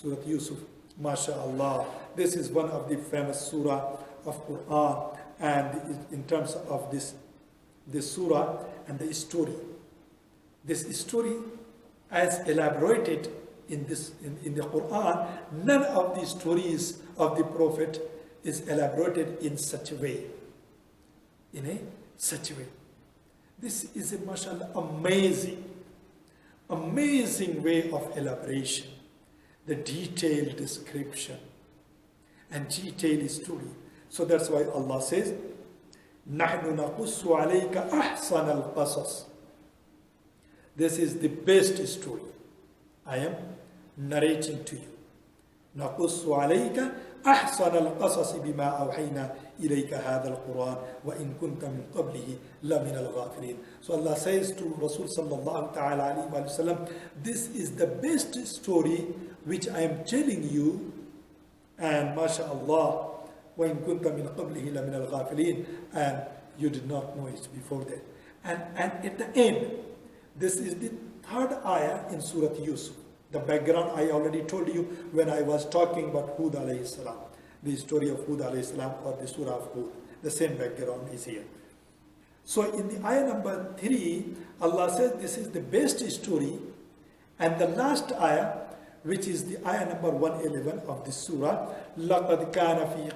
Surah Yusuf, MashaAllah. This is one of the famous surah of Quran, and in terms of this surah and the story. This story, as elaborated in the Quran, none of the stories of the Prophet is elaborated in such a way. In a such a way. This is a mashallah amazing way of elaboration. The detailed description and detailed story. So that's why Allah says, نَحْنُ نَقُصُّ عَلَيْكَ أَحْسَنَ الْقَصَصِ. This is the best story I am narrating to you. نَقُصُّ عَلَيْكَ أَحْسَنَ الْقَصَصِ بِمَا أَوْحَيْنَا إِلَيْكَ هَذَا الْقُرْآنَ وَإِن كُنْتَ مِن قَبْلِهِ لَمِنَ الْغَافِلِينَ. So Allah says to Rasul sallallahu ta'ala alayhi wa sallam, this is the best story which I am telling you, and mashallah, وَإِن كُنْتَ مِن قَبْلِهِ لَمِنَ الْغَافِلِينَ, and you did not know it before that. And at the end, this is the third ayah in Surah Yusuf. The background I already told you when I was talking about Hud alayhi salam, the story of Hud alayhi salam, or the surah of Hud. The same background is here. So in the ayah number 3, Allah says this is the best story, and the last ayah, which is the ayah number 111 of this surah, لَقَدْ كَانَ فِي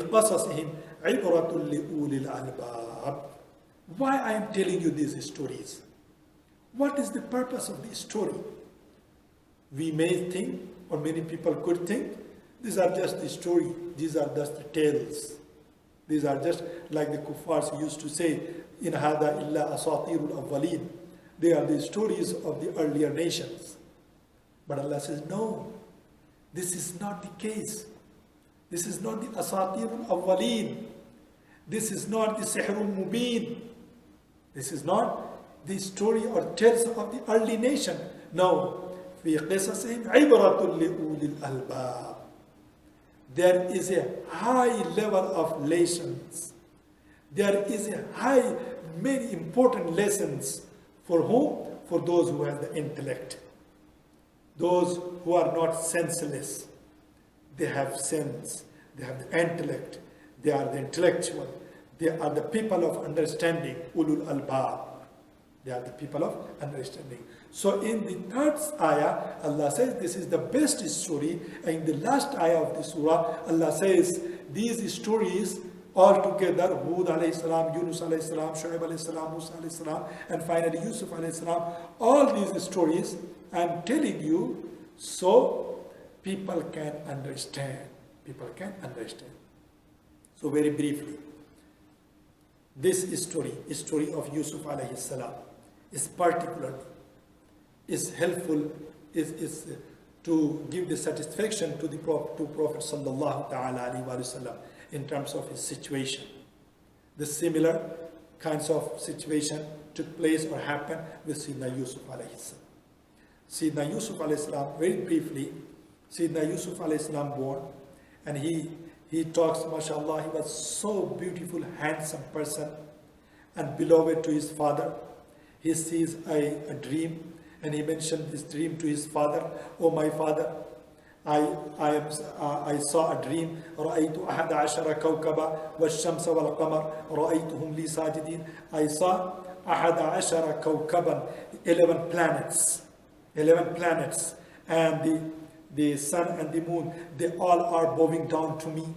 قَصَصِهِمْ عِبْرَةٌ لِأُولِي الْأَلْبَابِ. Why I am telling you these stories? What is the purpose of this story? We may think, or many people could think, these are just the story, these are just the tales. These are just like the kuffars used to say, in hada illa asatirul awwaleen. They are the stories of the earlier nations. But Allah says, no, this is not the case. This is not the asatirul awwaleen. This is not the sihrul mubin. This is not the story or tales of the early nation. No. في قصصهم عبرة لأولي الألباب. There is a high level of lessons. There is a many important lessons. For whom? For those who have the intellect. Those who are not senseless. They have sense. They have the intellect. They are the intellectual. They are the people of understanding. Ulul albab. They are the people of understanding. So in the third ayah, Allah says this is the best story. And in the last ayah of the surah, Allah says these stories all together, Hud alayhi salam, Yunus alayhi salam, Shu'aib alayhi salam, Musa alayhi salam, and finally Yusuf alayhi salam, all these stories I am telling you so people can understand. People can understand. So very briefly, this story of Yusuf alayhi salam, is particularly helpful, is to give the satisfaction to Prophet sallallahu ta'ala alayhi wa sallam in terms of his situation. The similar kinds of situation took place or happened with Sayyidina Yusuf alayhi salam. Sayyidina Yusuf alayhi salam, very briefly, Sayyidina Yusuf alayhi salam born, and he talks, mashallah, he was so beautiful, handsome person and beloved to his father. He sees a dream, and he mentioned this dream to his father. Oh, my father, I saw a dream. رأيت 11 كوكبا والشمس والقمر رأيتهم لي ساجدين. I saw 11 كوكبا, 11 planets, and the sun and the moon, they all are bowing down to me.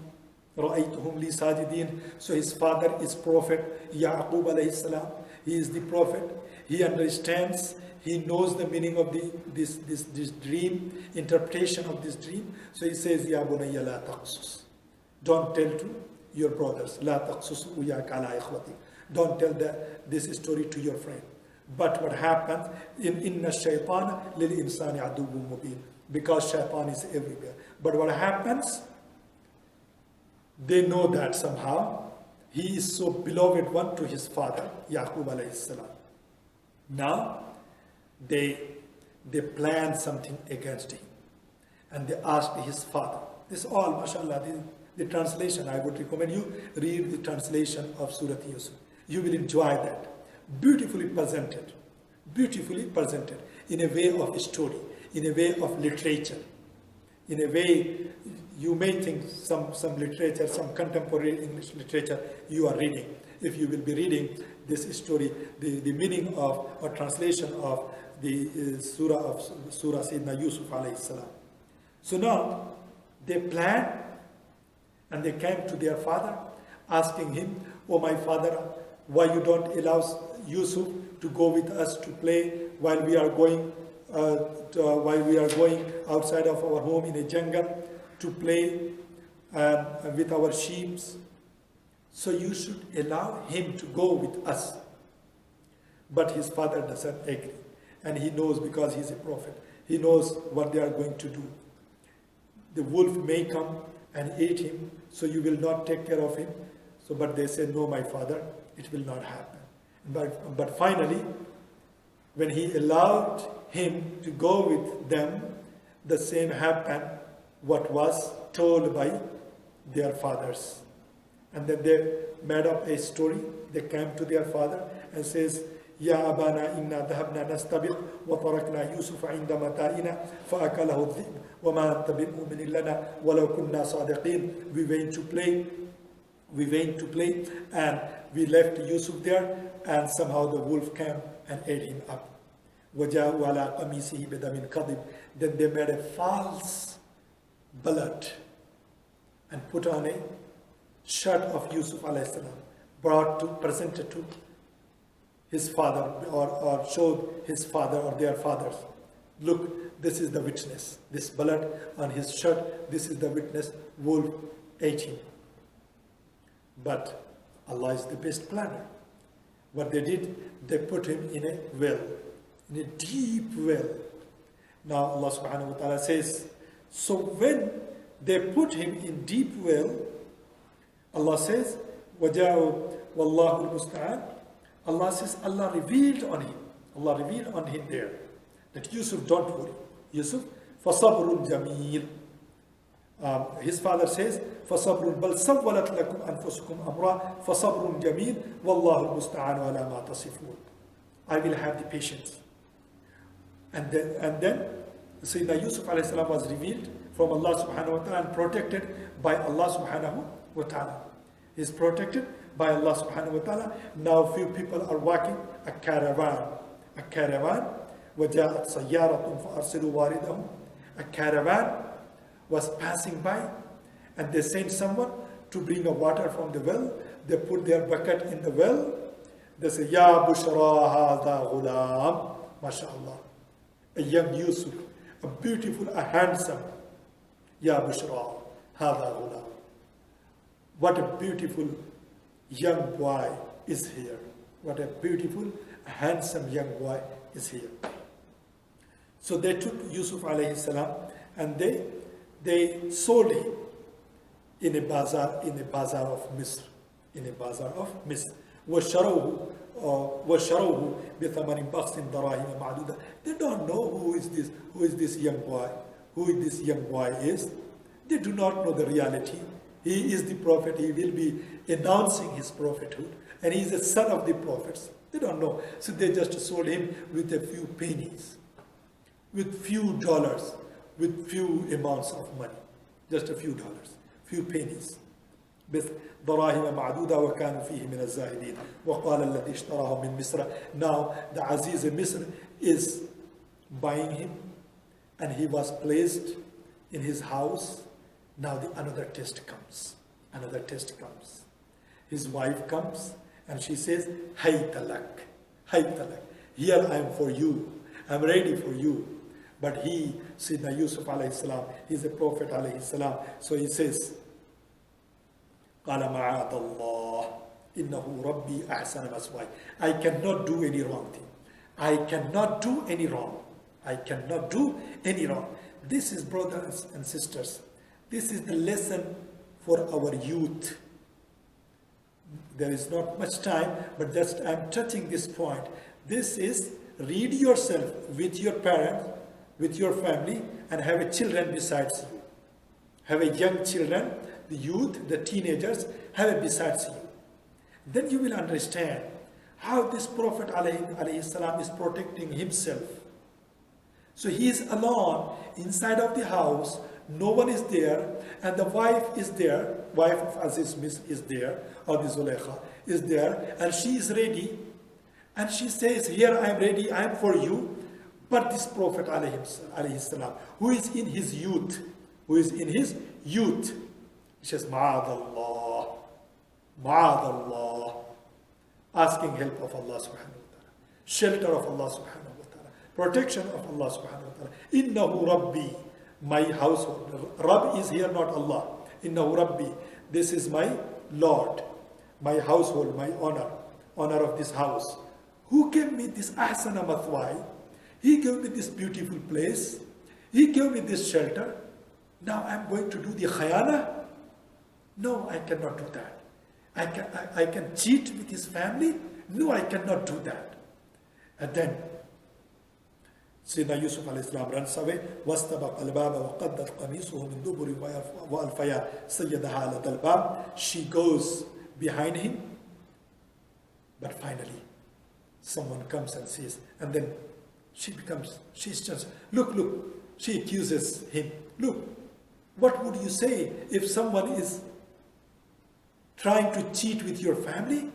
رأيتهم لي ساجدين. So his father is Prophet Yaqub alayhi salam. He is the prophet. He understands, he knows the meaning of this dream, interpretation of this dream. So he says, Ya bunayya la taqsus. Don't tell to your brothers. La taqsus uyaka ala ikhwati. Don't tell this story to your friend. But what happens, inna shaytana lil insani aduwwun mubin. Because shaitan is everywhere. But what happens, they know that somehow he is so beloved one to his father, Yaqub alayhi salam. Now, they planned something against him. And they asked his father. This all, mashallah, the translation, I would recommend you read the translation of Surah Yusuf. You will enjoy that. Beautifully presented in a way of a story, in a way of literature. In a way, you may think some literature, some contemporary English literature you are reading. If you will be reading this story, the meaning of or translation of the surah Sayyidina Yusuf alayhi salam. So now they planned and they came to their father asking him, "Oh my father, why you don't allow Yusuf to go with us to play while we are going outside of our home in a jungle to play with our sheep? So you should allow him to go with us." But his father doesn't agree. And he knows, because he's a prophet, he knows what they are going to do. The wolf may come and eat him, so you will not take care of him. So, but they say, "No, my father, it will not happen." But finally, when he allowed him to go with them, the same happened what was told by their fathers. And then they made up a story. They came to their father and says, "Ya abana inna dhahabna nastabiq wa tarakna Yusuf inda mata'ina fa'akalahu dhib wa ma anta bimu'minin lana walau kunna sadiqin." We went to play and we left Yusuf there, and somehow the wolf came and ate him up. وَجَاءُوا عَلَىٰ قَمِيصِهِ بِدَمٍ كَذِبٍ. Then they made a false blood and put on a shirt of Yusuf alayhi salam, presented to his father, or showed his father or their fathers. "Look, this is the witness. This blood on his shirt, this is the witness. Wolf ate him." But Allah is the best planner. What they did, they put him in a well, in a deep well. Now Allah subhanahu wa ta'ala says, so when they put him in deep well, Allah says, وَجَاءُوا وَاللَّهُ الْمُسْتَعَانِ. Allah says, Allah revealed on him. Allah revealed on him there that Yusuf, don't worry. Yusuf, فَصَبْرٌ جَمِيلٌ. His father says, فَصَبْرٌ بَلْ سَوَّلَتْ لَكُمْ أَنفُسُكُمْ أَمْرًا فَصَبْرٌ جَمِيلٌ وَاللَّهُ الْمُسْتَعَانُ عَلَى مَا تَصِفُونَ. I will have the patience. And then Sayyidina Yusuf alayhi salam was revealed from Allah subhanahu wa ta'ala and protected by Allah subhanahu wa ta'ala. He's protected by Allah subhanahu wa ta'ala. Now few people are walking a caravan. وَجَاءَتْ سَيَّارَةٌ فَأَرْسِلُوا وَارِدَهُمْ. A caravan was passing by, and they sent someone to bring a water from the well. They put their bucket in the well. They say, "Ya bushra hadha ghulam." MashaAllah. A young Yūsuf, a beautiful, a handsome. "Ya bushra hadha ghulam." What a beautiful young boy is here. What a beautiful, handsome young boy is here. So they took Yusuf alayhi salam and they sold him in a bazaar of Misr. وَشَرَوْهُ بِثَمَنٍ بَخْسٍ دَرَاهِمَ مَعْدُودَةٍ. They don't know who is this young boy, who this young boy is. They do not know the reality. He is the prophet. He will be announcing his prophethood, and he is the son of the prophets. They don't know. So they just sold him with a few pennies, with few dollars, with few amounts of money, just a few dollars, few pennies. دراهم معدودة وكانوا فيه من الزاهدين وقال الذي اشتراه من مصر. Now the Aziz of Misr is buying him, and he was placed in his house. Now another test comes. His wife comes and she says, Haytalak. Here I am for you. I'm ready for you. But he, Sayyidina Yusuf alayhi salam, he's a prophet alayhi salam. So he says, قال معاذ الله إنه ربي أحسن مثواي. I cannot do any wrong thing. I cannot do any wrong. This is, brothers and sisters, this is the lesson for our youth. There is not much time, but just I'm touching this point. This is, read yourself with your parents, with your family, and have a children besides you. Have a young children, the youth, the teenagers, have it besides you. Then you will understand how this Prophet alayhi salam is protecting himself. So he is alone inside of the house, no one is there, and the wife is there, wife of Aziz is there, or the Zulaykha is there, and she is ready, and she says, here I am ready, I am for you. But this Prophet alayhi salam, who is in his youth, he says, Ma'adallah, Ma'adallah, asking help of Allah subhanahu wa ta'ala, shelter of Allah subhanahu wa ta'ala, protection of Allah subhanahu wa ta'ala. Innahu Rabbi, my household. Rabb is here not Allah. Innahu Rabbi, this is my Lord, my household, my honor of this house. Who gave me this ahsana mathwai? He gave me this beautiful place. He gave me this shelter. Now I'm going to do the khayana? No, I cannot do that. I can cheat with his family? No, I cannot do that. And then Sayyidina Yusuf alayhi salam runs away. وَاسْتَبَقَ الْبَابَ وَقَدَّتْ قَمِيصُهُ مِنْ دُبُرٍ وَأَلْفَيَا سَيَّدَهَا عَلَى الْبَابِ. She goes behind him. But finally, someone comes and says, and then she's just, look, she accuses him. Look, what would you say if someone is trying to cheat with your family?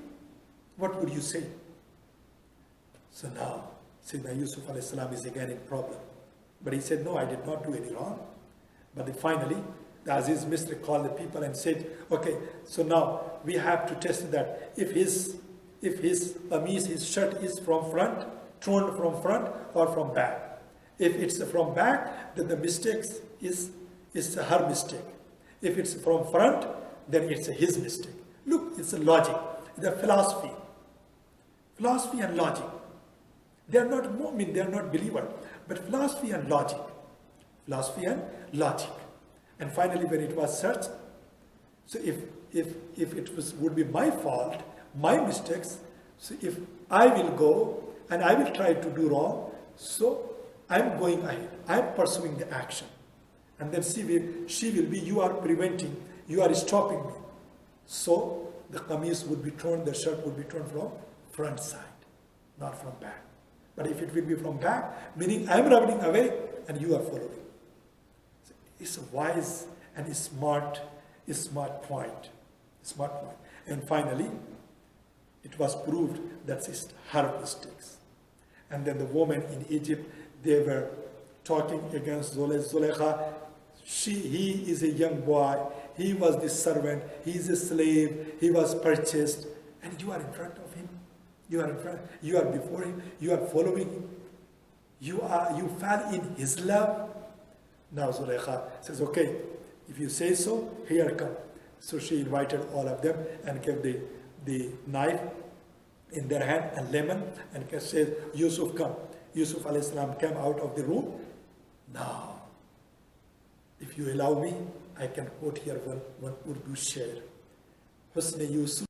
What would you say? So now, Sayyidina Yusuf alayhi salam is again in problem. But he said, no, I did not do any wrong. But then finally, the Aziz Misri called the people and said, okay, so now we have to test that if his qameez, his shirt is from front, thrown from front or from back. If it's from back, then the mistake is her mistake. If it's from front, then it's his mistake. Look, it's a logic, it's a philosophy. Philosophy and logic. They are not mu'min, they are not believer, but philosophy and logic. Philosophy and logic. And finally, when it was searched, so if it would be my fault, my mistakes, so if I will go and I will try to do wrong, so I'm going ahead, I'm pursuing the action. And then she will be, you are preventing, you are stopping me. So the qameez would be torn, the shirt would be torn from front side, not from back. But if it will be from back, meaning I'm running away and you are following. So it's a wise and a smart point. And finally, it was proved that it's her mistakes. And then the women in Egypt, they were talking against Zulaykha. He is a young boy, he was the servant, he is a slave, he was purchased, and you are in front of him. You are before him, you are following him. You fell in his love. Now Zulaykha says, okay, if you say so, here come. So she invited all of them and gave the knife in their hand and lemon and said, Yusuf, come. Yusuf alayhi salam came out of the room. Now, if you allow me, I can quote here one Urdu shair. Husn Yusuf